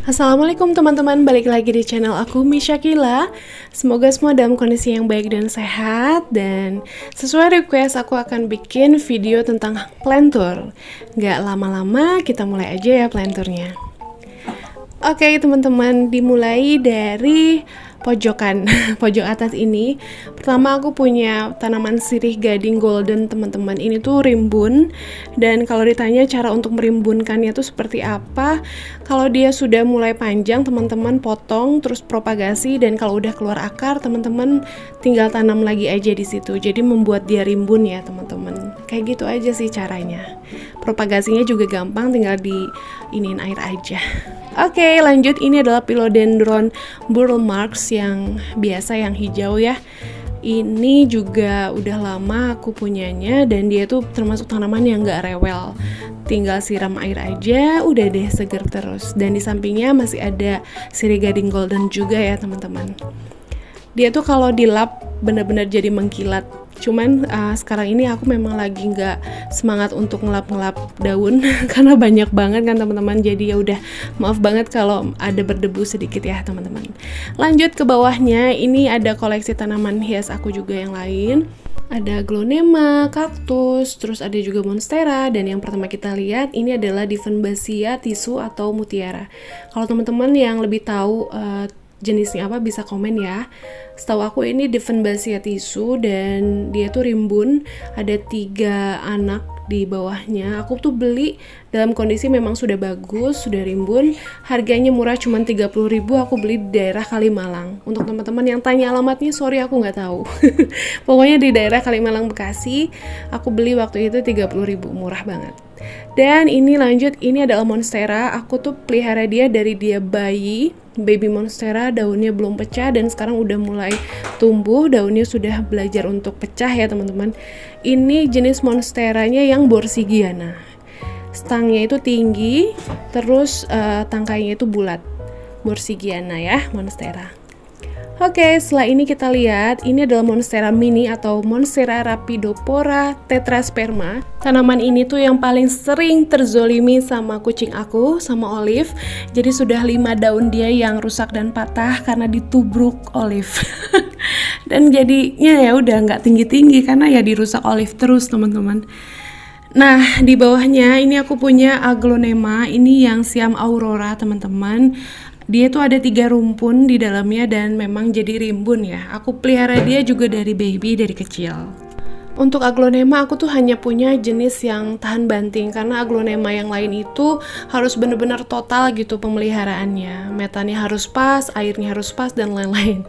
Assalamualaikum teman-teman, balik lagi di channel aku Misyakila. Semoga semua dalam kondisi yang baik dan sehat. Dan sesuai request aku akan bikin video tentang plantur. Gak lama-lama, kita mulai aja ya planturnya. Oke teman-teman, dimulai dari pojokan pojok atas ini. Pertama aku punya tanaman sirih gading golden teman-teman. Ini tuh rimbun, dan kalau ditanya cara untuk merimbunkannya tuh seperti apa, kalau dia sudah mulai panjang teman-teman potong terus propagasi, dan kalau udah keluar akar teman-teman tinggal tanam lagi aja di situ. Jadi membuat dia rimbun ya teman-teman. Kayak gitu aja sih caranya. Propagasinya juga gampang, tinggal diinin air aja. Oke, lanjut. Ini adalah Philodendron burl marx yang biasa, yang hijau ya. Ini juga udah lama aku punyanya, dan dia tuh termasuk tanaman yang gak rewel. Tinggal siram air aja, udah deh seger terus. Dan di sampingnya masih ada sirih gading golden juga ya teman-teman. Dia tuh kalau dilap bener-bener jadi mengkilat. Cuman sekarang ini aku memang lagi nggak semangat untuk ngelap-ngelap daun karena banyak banget kan teman-teman. Jadi ya udah, maaf banget kalau ada berdebu sedikit ya teman-teman. Lanjut ke bawahnya, ini ada koleksi tanaman hias aku juga yang lain. Ada aglonema, kaktus, terus ada juga monstera, dan yang pertama kita lihat ini adalah Dieffenbachia tisu atau mutiara. Kalau teman-teman yang lebih tahu jenisnya apa bisa komen ya. Setahu aku ini Dieffenbachia tisu, dan dia tuh rimbun, ada 3 anak di bawahnya. Aku tuh beli dalam kondisi memang sudah bagus, sudah rimbun. Harganya murah, cuma 30.000. Aku beli di daerah Kalimalang. Untuk teman-teman yang tanya alamatnya, sorry aku nggak tahu. Pokoknya di daerah Kalimalang, Bekasi. Aku beli waktu itu 30.000, murah banget. Dan ini lanjut, ini adalah monstera. Aku tuh pelihara dia dari dia baby monstera, daunnya belum pecah dan sekarang udah mulai tumbuh, daunnya sudah belajar untuk pecah ya teman-teman. Ini jenis monsteranya yang borsigiana. Stangnya itu tinggi, terus tangkainya itu bulat. Borsigiana ya, monstera. Oke, setelah ini kita lihat, ini adalah monstera mini atau Monstera Rhapidopora tetrasperma. Tanaman ini tuh yang paling sering terzolimi sama kucing aku, sama Olive. Jadi sudah 5 daun dia yang rusak dan patah karena ditubruk Olive. Dan jadinya ya udah nggak tinggi-tinggi karena ya dirusak Olive terus teman-teman. Nah, di bawahnya ini aku punya aglonema, ini yang Siam Aurora teman-teman. Dia tuh ada 3 rumpun di dalamnya dan memang jadi rimbun ya. Aku pelihara dia juga dari baby, dari kecil. Untuk aglonema aku tuh hanya punya jenis yang tahan banting, karena aglonema yang lain itu harus benar-benar total gitu pemeliharaannya. Metannya harus pas, airnya harus pas, dan lain-lain.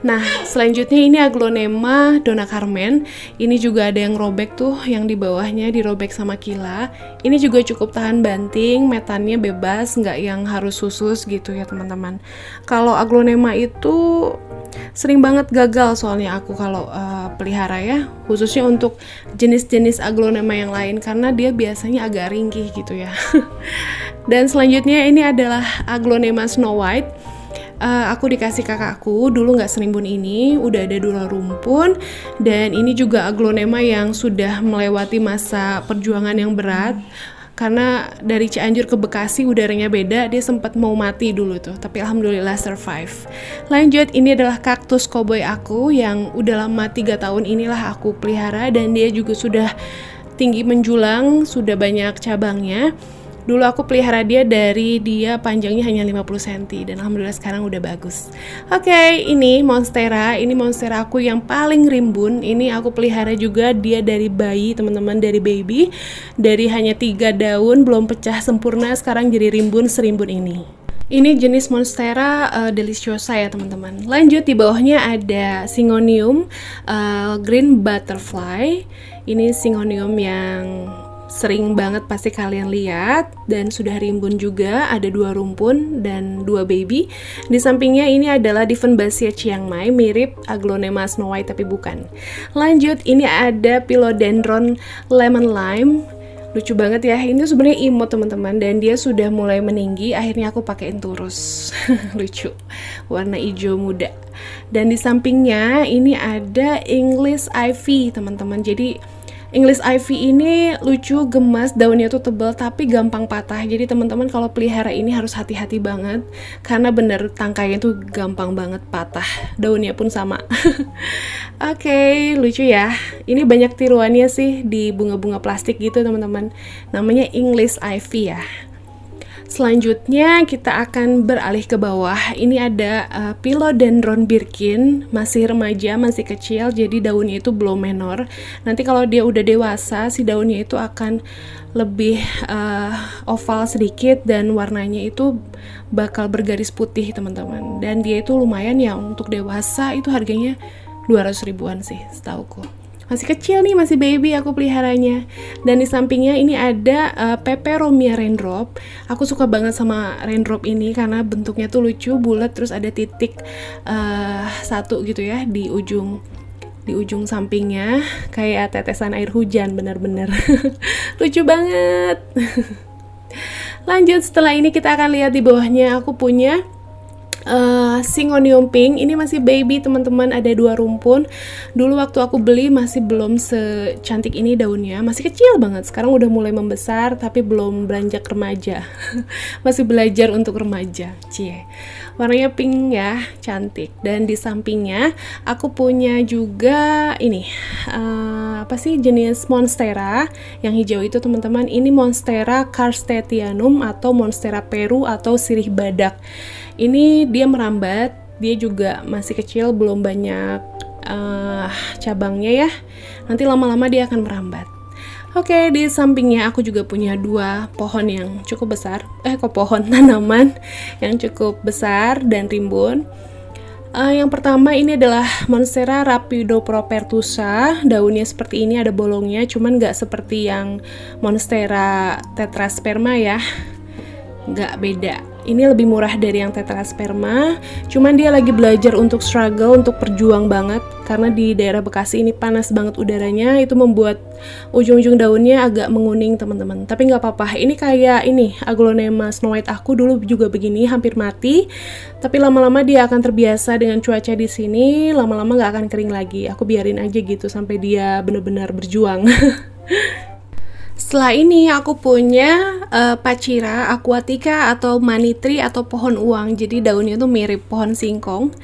Nah, selanjutnya ini aglonema Donna Carmen. Ini juga ada yang robek tuh, yang di bawahnya dirobek sama Kila. Ini juga cukup tahan banting, metannya bebas, nggak yang harus khusus gitu ya teman-teman. Kalau aglonema itu sering banget gagal soalnya aku kalau pelihara ya, khususnya untuk jenis-jenis aglonema yang lain karena dia biasanya agak ringkih gitu ya. Dan selanjutnya ini adalah aglonema Snow White. Aku dikasih kakakku, dulu nggak serimbun ini, udah ada 2 rumpun, dan ini juga aglonema yang sudah melewati masa perjuangan yang berat. Karena dari Cianjur ke Bekasi udaranya beda, dia sempat mau mati dulu tuh, tapi alhamdulillah survive. Lanjut, ini adalah kaktus koboi aku yang udah lama, 3 tahun inilah aku pelihara, dan dia juga sudah tinggi menjulang, sudah banyak cabangnya. Dulu aku pelihara dia dari dia panjangnya hanya 50 cm, dan alhamdulillah sekarang udah bagus. Oke, ini monstera aku yang paling rimbun. Ini aku pelihara juga dia dari bayi teman-teman, dari baby. Dari hanya 3 daun belum pecah sempurna, sekarang jadi rimbun serimbun ini. Ini jenis Monstera deliciosa ya teman-teman. Lanjut, di bawahnya ada Syngonium green butterfly. Ini Syngonium yang sering banget pasti kalian lihat, dan sudah rimbun juga, ada 2 rumpun dan 2 baby. Di sampingnya ini adalah Dieffenbachia Chiang Mai, mirip aglonema Snow White tapi bukan. Lanjut, ini ada Philodendron lemon lime. Lucu banget ya, ini sebenarnya imut teman-teman, dan dia sudah mulai meninggi, akhirnya aku pakein turus. Lucu, warna hijau muda. Dan di sampingnya ini ada English ivy teman-teman. Jadi English Ivy ini lucu, gemas, daunnya tuh tebal tapi gampang patah. Jadi teman-teman kalau pelihara ini harus hati-hati banget karena bener tangkainya tuh gampang banget patah. Daunnya pun sama. Oke, lucu ya. Ini banyak tiruannya sih di bunga-bunga plastik gitu teman-teman. Namanya English Ivy ya. Selanjutnya kita akan beralih ke bawah. Ini ada Philodendron Birkin, masih remaja, masih kecil, jadi daunnya itu belum menor. Nanti kalau dia udah dewasa, si daunnya itu akan lebih oval sedikit dan warnanya itu bakal bergaris putih teman-teman. Dan dia itu lumayan ya untuk dewasa, itu harganya 200 ribuan sih setauku. Masih kecil nih, masih baby aku peliharanya. Dan di sampingnya ini ada Peperomia Raindrop. Aku suka banget sama raindrop ini karena bentuknya tuh lucu, bulat, terus ada titik satu gitu ya di ujung sampingnya, kayak tetesan air hujan, benar-benar lucu banget. Lanjut, setelah ini kita akan lihat di bawahnya. Aku punya Syngonium Pink. Ini masih baby teman-teman, ada 2 rumpun. Dulu waktu aku beli masih belum secantik ini daunnya, masih kecil banget. Sekarang udah mulai membesar tapi belum beranjak remaja. Masih belajar untuk remaja. Cie. Warnanya pink ya, cantik. Dan di sampingnya aku punya juga ini apa sih, jenis Monstera yang hijau itu teman-teman. Ini Monstera Karstetianum atau Monstera Peru atau sirih badak. Ini dia merambat, dia juga masih kecil, belum banyak cabangnya ya. Nanti lama-lama dia akan merambat. Oke, di sampingnya aku juga punya 2 pohon yang cukup besar. Tanaman yang cukup besar dan rimbun. Yang pertama ini adalah Monstera Rapidopropertusa. Daunnya seperti ini, ada bolongnya, cuman nggak seperti yang Monstera Tetrasperma ya. Nggak beda. Ini lebih murah dari yang tetrasperma, cuman dia lagi belajar untuk struggle, untuk berjuang banget karena di daerah Bekasi ini panas banget udaranya, itu membuat ujung-ujung daunnya agak menguning teman-teman. Tapi nggak apa-apa, ini kayak ini Aglonema Snow White aku dulu juga begini, hampir mati. Tapi lama-lama dia akan terbiasa dengan cuaca di sini, lama-lama nggak akan kering lagi. Aku biarin aja gitu sampai dia benar-benar berjuang. Setelah ini aku punya Pachira aquatica atau money tree atau pohon uang. Jadi daunnya tuh mirip pohon singkong,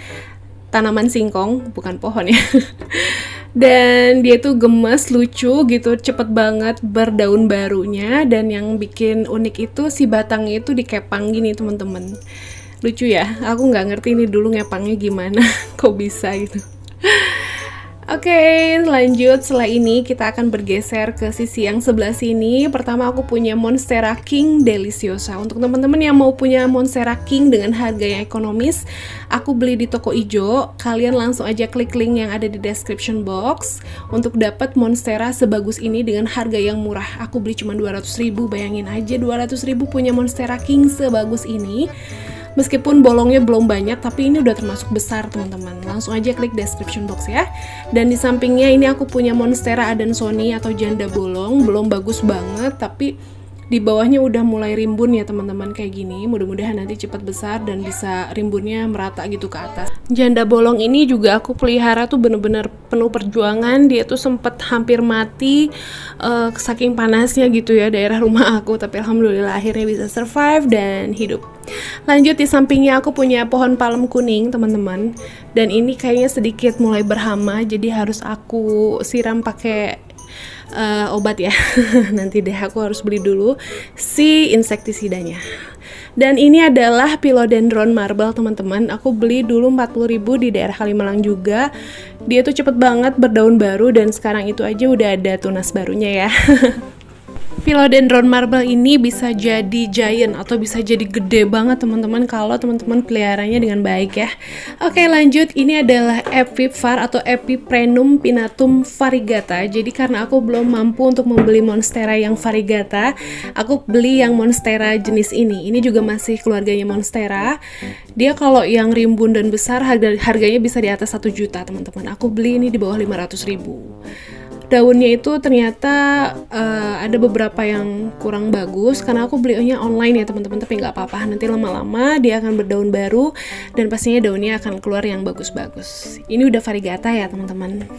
tanaman singkong, bukan pohon ya. Dan dia tuh gemes, lucu gitu, cepet banget berdaun barunya. Dan yang bikin unik itu si batangnya itu dikepang gini teman-teman. Lucu ya, aku nggak ngerti ini dulu ngepangnya gimana, kok bisa gitu. Oke, lanjut. Setelah ini kita akan bergeser ke sisi yang sebelah sini. Pertama aku punya Monstera King Deliciosa. Untuk teman-teman yang mau punya Monstera King dengan harga yang ekonomis, aku beli di toko ijo. Kalian langsung aja klik link yang ada di description box untuk dapat Monstera sebagus ini dengan harga yang murah. Aku beli cuma 200.000, bayangin aja 200.000 punya Monstera King sebagus ini. Meskipun bolongnya belum banyak, tapi ini udah termasuk besar teman-teman. Langsung aja klik description box ya. Dan di sampingnya ini aku punya Monstera Adansonii atau janda bolong. Belum bagus banget, tapi di bawahnya udah mulai rimbun ya teman-teman kayak gini. Mudah-mudahan nanti cepat besar dan bisa rimbunnya merata gitu ke atas. Janda bolong ini juga aku pelihara tuh bener-bener penuh perjuangan. Dia tuh sempet hampir mati saking panasnya gitu ya daerah rumah aku. Tapi alhamdulillah akhirnya bisa survive dan hidup. Lanjut, di sampingnya aku punya pohon palem kuning teman-teman. Dan ini kayaknya sedikit mulai berhama, jadi harus aku siram pakai obat ya. Nanti deh aku harus beli dulu si insektisidanya. Dan ini adalah Philodendron Marble teman-teman. Aku beli dulu 40.000 di daerah Kalimalang juga. Dia tuh cepet banget berdaun baru dan sekarang itu aja udah ada tunas barunya ya. Philodendron Marble ini bisa jadi giant atau bisa jadi gede banget teman-teman kalau teman-teman peliharanya dengan baik ya. Oke, lanjut. Ini adalah Epiphyr atau Epiprenum pinnatum variegata. Jadi karena aku belum mampu untuk membeli Monstera yang variegata, aku beli yang Monstera jenis ini. Ini juga masih keluarganya Monstera. Dia kalau yang rimbun dan besar harganya bisa di atas 1 juta teman-teman. Aku beli ini di bawah 500.000. daunnya itu ternyata ada beberapa yang kurang bagus karena aku belinya online ya teman-teman, tapi nggak apa-apa, nanti lama-lama dia akan berdaun baru dan pastinya daunnya akan keluar yang bagus-bagus. Ini udah variegata ya teman-teman.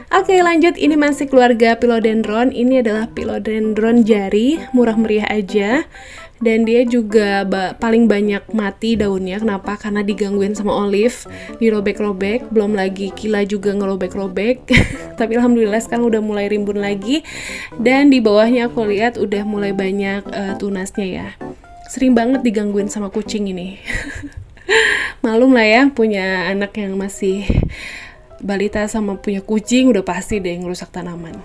Oke, lanjut, ini masih keluarga Philodendron. Ini adalah Philodendron jari, murah meriah aja. Dan dia juga paling banyak mati daunnya. Kenapa? Karena digangguin sama olive, dirobek-robek. Belum lagi Kila juga ngerobek-robek. Tapi alhamdulillah sekarang udah mulai rimbun lagi. Dan di bawahnya aku lihat udah mulai banyak tunasnya ya. Sering banget digangguin sama kucing ini. Malum lah ya, punya anak yang masih balita sama punya kucing, udah pasti deh ngerusak tanaman.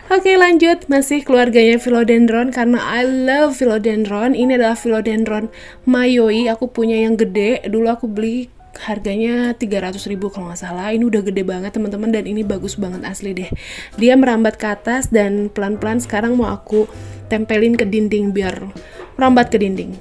Oke, lanjut, masih keluarganya Philodendron karena I love Philodendron. Ini adalah Philodendron mayoi, aku punya yang gede. Dulu aku beli harganya 300.000 kalau nggak salah. Ini udah gede banget teman-teman dan ini bagus banget asli deh. Dia merambat ke atas dan pelan-pelan sekarang mau aku tempelin ke dinding biar merambat ke dinding.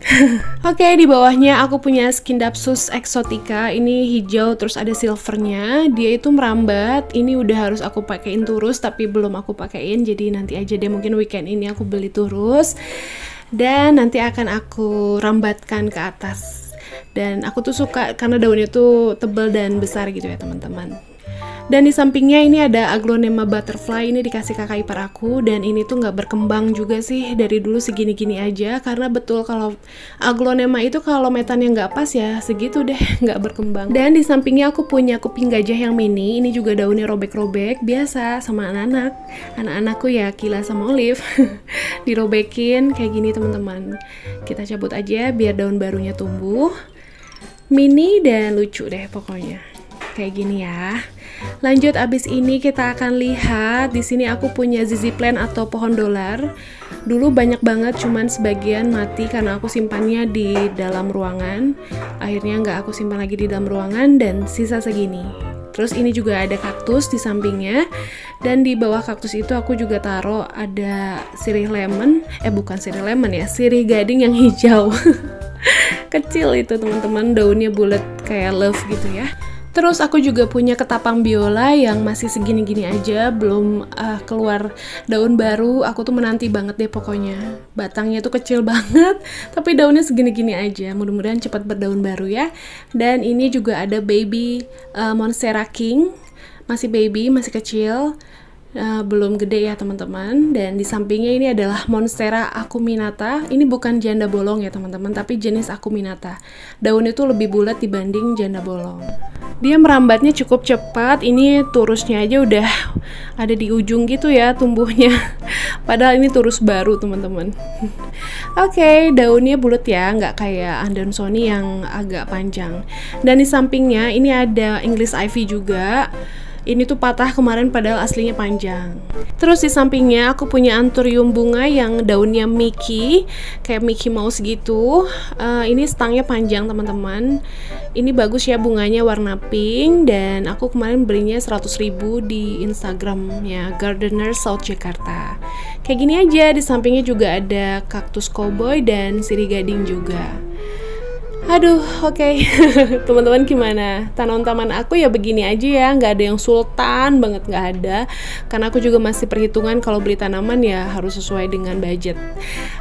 Oke, di bawahnya aku punya Scindapsus exotica. Ini hijau terus ada silvernya. Dia itu merambat. Ini udah harus aku pakein turus tapi belum aku pakein. Jadi nanti aja deh, mungkin weekend ini aku beli turus. Dan nanti akan aku rambatkan ke atas. Dan aku tuh suka karena daunnya tuh tebal dan besar gitu ya teman-teman. Dan di sampingnya ini ada Aglonema butterfly, ini dikasih kakak ipar aku, dan ini tuh nggak berkembang juga sih, dari dulu segini-gini aja, karena betul kalau Aglonema itu kalau metannya nggak pas ya segitu deh, nggak berkembang. Dan di sampingnya aku punya kuping gajah yang mini, ini juga daunnya robek-robek, biasa sama anak-anak. Anak-anakku ya Kila sama Olive, dirobekin kayak gini teman-teman. Kita cabut aja biar daun barunya tumbuh. Mini dan lucu deh pokoknya. Kayak gini ya. Lanjut, abis ini kita akan lihat di sini aku punya ZZ plant atau pohon dolar. Dulu banyak banget, cuman sebagian mati karena aku simpannya di dalam ruangan. Akhirnya nggak aku simpan lagi di dalam ruangan dan sisa segini. Terus ini juga ada kaktus di sampingnya. Dan di bawah kaktus itu aku juga taruh ada sirih lemon. Bukan sirih lemon ya, sirih gading yang hijau. Kecil itu teman-teman, daunnya bulat kayak love gitu ya. Terus aku juga punya ketapang biola yang masih segini-gini aja, belum keluar daun baru. Aku tuh menanti banget deh pokoknya. Batangnya tuh kecil banget, tapi daunnya segini-gini aja. Mudah-mudahan cepat berdaun baru ya. Dan ini juga ada baby Monstera King, masih baby, masih kecil. Belum gede ya teman-teman. Dan di sampingnya ini adalah Monstera acuminata. Ini bukan janda bolong ya teman-teman, tapi jenis acuminata. Daunnya tuh lebih bulat dibanding janda bolong. Dia merambatnya cukup cepat. Ini turusnya aja udah ada di ujung gitu ya tumbuhnya. Padahal ini turus baru teman-teman. Oke, daunnya bulat ya, nggak kayak Andersoni yang agak panjang. Dan di sampingnya ini ada English ivy juga. Ini tuh patah kemarin padahal aslinya panjang. Terus di sampingnya aku punya anthurium bunga yang daunnya Mickey, kayak Mickey Mouse gitu. Ini stangnya panjang teman-teman. Ini bagus ya, bunganya warna pink dan aku kemarin belinya 100.000 di Instagramnya Gardener South Jakarta. Kayak gini aja. Di sampingnya juga ada kaktus cowboy dan sirih gading juga. Aduh, oke. Teman-teman gimana? Tanaman taman aku ya begini aja ya, nggak ada yang sultan banget, nggak ada. Karena aku juga masih perhitungan kalau beli tanaman ya harus sesuai dengan budget.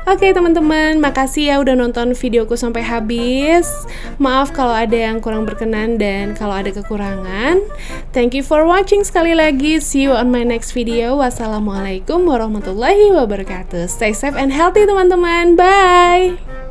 Oke teman-teman, makasih ya udah nonton videoku sampai habis. Maaf kalau ada yang kurang berkenan dan kalau ada kekurangan. Thank you for watching sekali lagi. See you on my next video. Wassalamualaikum warahmatullahi wabarakatuh. Stay safe and healthy teman-teman. Bye!